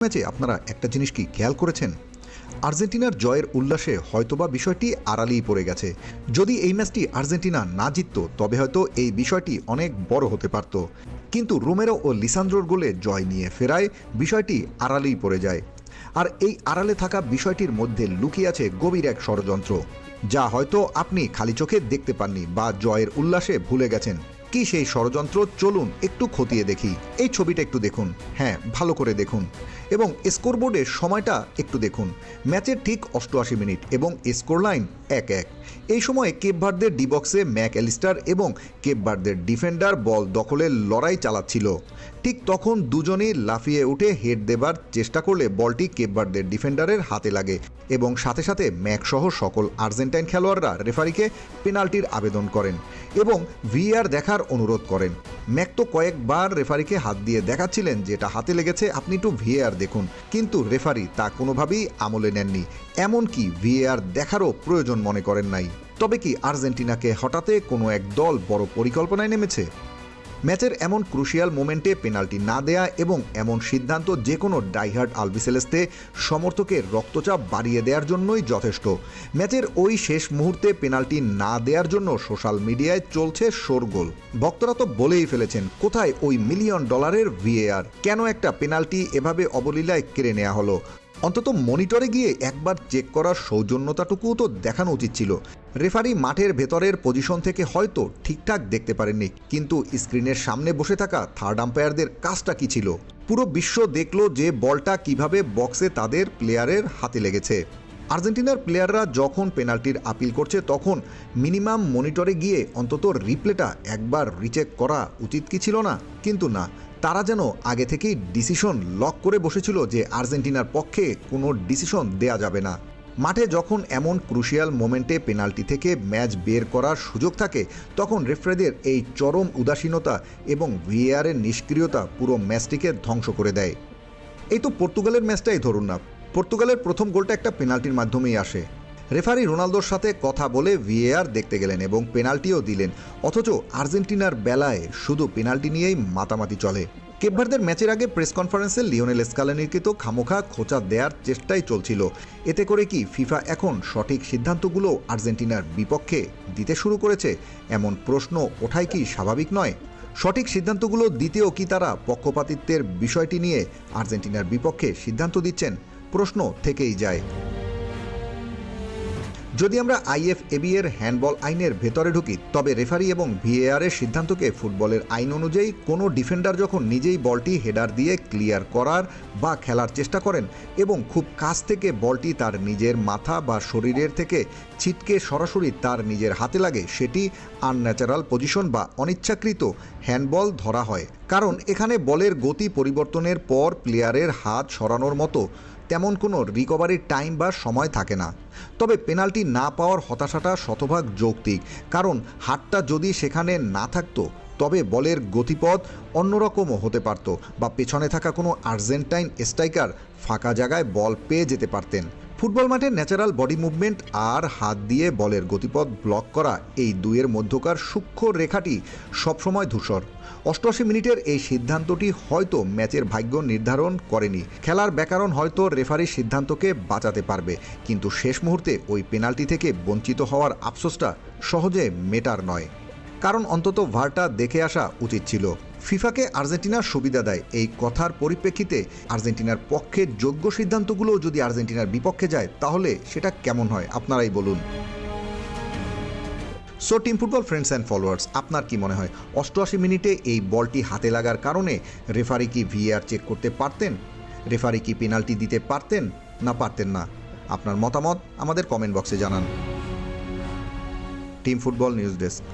ম্যাচে আপনারা একটা জিনিস কি খেয়াল করেছেন? আর্জেন্টিনার জয়ের উল্লাসে হয়তোবা বিষয়টি আড়ালেই পড়ে গেছে। যদি এই ম্যাচটি আর্জেন্টিনা না জিতত তবে হয়তো এই বিষয়টি অনেক বড় হতে পারত, কিন্তু রোমেরো ও লিসান্দ্রোর গোলে জয় নিয়ে ফেরায় বিষয়টি আড়ালেই পড়ে যায়। আর এই আড়ালে থাকা বিষয়টির মধ্যে লুকিয়ে আছে গভীর এক ষড়যন্ত্র, যা হয়তো আপনি খালি চোখে দেখতে পাননি বা জয়ের উল্লাসে ভুলে গেছেন। কি সেই ষড়যন্ত্র, চলুন একটু খতিয়ে দেখি। এই ছবিটা একটু দেখুন, হ্যাঁ ভালো করে দেখুন, এবং স্কোরবোর্ডের সময়টা একটু দেখুন। ম্যাচের ঠিক 88 মিনিট এবং স্কোর লাইন 1-1। এই সময়ে কেপ ভার্দের ডি বক্সে ম্যাক অ্যালিস্টার এবং কেপ ভার্দের ডিফেন্ডার বল দখলের লড়াই চালাচ্ছিল। ঠিক তখন দুজনেই লাফিয়ে উঠে হেড দেবার চেষ্টা করলে বলটি কেপ ভার্দের ডিফেন্ডারের হাতে লাগে এবং সাথে সাথে ম্যাক সহ সকল আর্জেন্টাইন খেলোয়াড়রা রেফারিকে পেনাল্টির আবেদন করেন এবং ভিএআর দেখার অনুরোধ করেন। ম্যাক তো কয়েকবার রেফারিকে হাত দিয়ে দেখাচ্ছিলেন যেটা হাতে লেগেছে, আপনি একটু ভিএআর দেখুন, কিন্তু রেফারি তা কোনোভাবেই আমলে নেননি, এমনকি ভিএআর দেখারও প্রয়োজন মনে করেন নাই। তবে কি আর্জেন্টিনাকে হঠাতে কোনো এক দল বড় পরিকল্পনায় নেমেছে? ম্যাচের এমন ক্রুশিয়াল মোমেন্টে পেনাল্টি না দেয়া এবং এমন সিদ্ধান্ত যে কোনো ডাইহার্ড আলবিসেলেস্তে সমর্থকের রক্তচাপ বাড়িয়ে দেওয়ার জন্যই যথেষ্ট। ম্যাচের ওই শেষ মুহূর্তে পেনাল্টি না দেওয়ার জন্য সোশ্যাল মিডিয়ায় চলছে শোরগোল। ভক্তরা তো বলেই ফেলেছেন, কোথায় ওই $1 মিলিয়ন ভিএআর? কেন একটা পেনাল্টি এভাবে অবলীলায় কেড়ে নেওয়া হলো? অন্তত মনিটরে গিয়ে একবার চেক করার সৌজন্যতাটুকুও তো দেখানো উচিত ছিল। রেফারি মাঠের ভেতরের পজিশন থেকে হয়তো ঠিকঠাক দেখতে পারেননি, কিন্তু স্ক্রিনের সামনে বসে থাকা থার্ড আম্পায়ারদের কাজটা কি ছিল? পুরো বিশ্ব দেখলো যে বলটা কিভাবে বক্সে তাদের প্লেয়ারের হাতে লেগেছে। আর্জেন্টিনার প্লেয়াররা যখন পেনাল্টির আপিল করছে তখন মিনিমাম মনিটরে গিয়ে অন্তত রিপ্লেটা একবার রিচেক করা উচিত কি ছিল না? কিন্তু না, তারা যেন আগে থেকেই ডিসিশন লক করে বসেছিল যে আর্জেন্টিনার পক্ষে কোনো ডিসিশন দেয়া যাবে না। মাঠে যখন এমন ক্রুশিয়াল মোমেন্টে পেনাল্টি থেকে ম্যাচ বের করার সুযোগ থাকে তখন রেফারিদের এই চরম উদাসীনতা এবং ভিএআরের নিষ্ক্রিয়তা পুরো ম্যাচটিকে ধ্বংস করে দেয়। এই তো পর্তুগালের ম্যাচটাই ধরুন না, পর্তুগালের প্রথম গোলটা একটা পেনাল্টির মাধ্যমেই আসে। রেফারি রোনালদোর সাথে কথা বলে ভিএআর দেখতে গেলেন এবং পেনাল্টিও দিলেন, অথচ আর্জেন্টিনার বেলায় শুধু পেনাল্টি নিয়েই মাতামাতি চলে। কেপ ভার্দের ম্যাচের আগে প্রেস কনফারেন্সে লিওনেল স্কালোনিকে তো খামোখা খোঁচা দেওয়ার চেষ্টাই চলছিল। এতে করে কি ফিফা এখন সঠিক সিদ্ধান্তগুলো আর্জেন্টিনার বিপক্ষে দিতে শুরু করেছে? এমন প্রশ্ন ওঠাই কি স্বাভাবিক নয়? সঠিক সিদ্ধান্তগুলো দিতেও কি তারা পক্ষপাতিত্বের বিষয়টি নিয়ে আর্জেন্টিনার বিপক্ষে সিদ্ধান্ত দিচ্ছেন? প্রশ্ন থেকেই যায়। যদি আমরা আইএফএবি এর হ্যান্ডবল আইনের ভেতরে ঢুকি, তবে রেফারি এবং ভিএআরের সিদ্ধান্তকে ফুটবলের আইন অনুযায়ী কোনো ডিফেন্ডার যখন নিজেই বলটি হেডার দিয়ে ক্লিয়ার করার বা খেলার চেষ্টা করেন এবং খুব কাছ থেকে বলটি তার নিজের মাথা বা শরীরের থেকে ছিটকে সরাসরি তার নিজের হাতে লাগে, সেটি আনন্যাচারাল পজিশন বা অনিচ্ছাকৃত হ্যান্ডবল ধরা হয়। কারণ এখানে বলের গতি পরিবর্তনের পর প্লেয়ারের হাত সরানোর মতো তেমন কোনো রিকভারির টাইম বা সময় থাকে না। তবে পেনাল্টি না পাওয়ার হতাশাটা শতভাগ যৌক্তিক, কারণ হাতটা যদি সেখানে না থাকতো তবে বলের গতিপথ অন্যরকমও হতে পারত বা পেছনে থাকা কোনো আর্জেন্টাইন স্ট্রাইকার ফাঁকা জায়গায় বল পেয়ে যেতে পারতেন। ফুটবল মাঠে ন্যাচারাল বডি মুভমেন্ট আর হাত দিয়ে বলের গতিপথ ব্লক করা, এই দুইয়ের মধ্যকার সূক্ষ্ম রেখাটি সবসময় ধূসর। 88 মিনিটের এই সিদ্ধান্তটি হয়তো ম্যাচের ভাগ্য নির্ধারণ করেনি, খেলার ব্যাকরণ হয়তো রেফারির সিদ্ধান্তকে বাঁচাতে পারবে, কিন্তু শেষ মুহূর্তে ওই পেনাল্টি থেকে বঞ্চিত হওয়ার আফসোসটা সহজে মেটার নয়। কারণ অন্তত ভারটা দেখে আসা উচিত ছিল। ফিফাকে আর্জেন্টিনার সুবিধা দেয় এই কথার পরিপ্রেক্ষিতে আর্জেন্টিনার পক্ষে যোগ্য সিদ্ধান্তগুলো যদি আর্জেন্টিনার বিপক্ষে যায় তাহলে সেটা কেমন হয় আপনারাই বলুন। So team football friends and followers, আপনার কি মনে হয় 88 মিনিটে এই বলটি হাতে লাগার কারণে রেফারি কি ভিএআর চেক করতে পারতেন? রেফারি কি পেনাল্টি দিতে পারতেন না পারতেন না? আপনার মতামত আমাদের কমেন্ট বক্সে জানান। Team football news desk.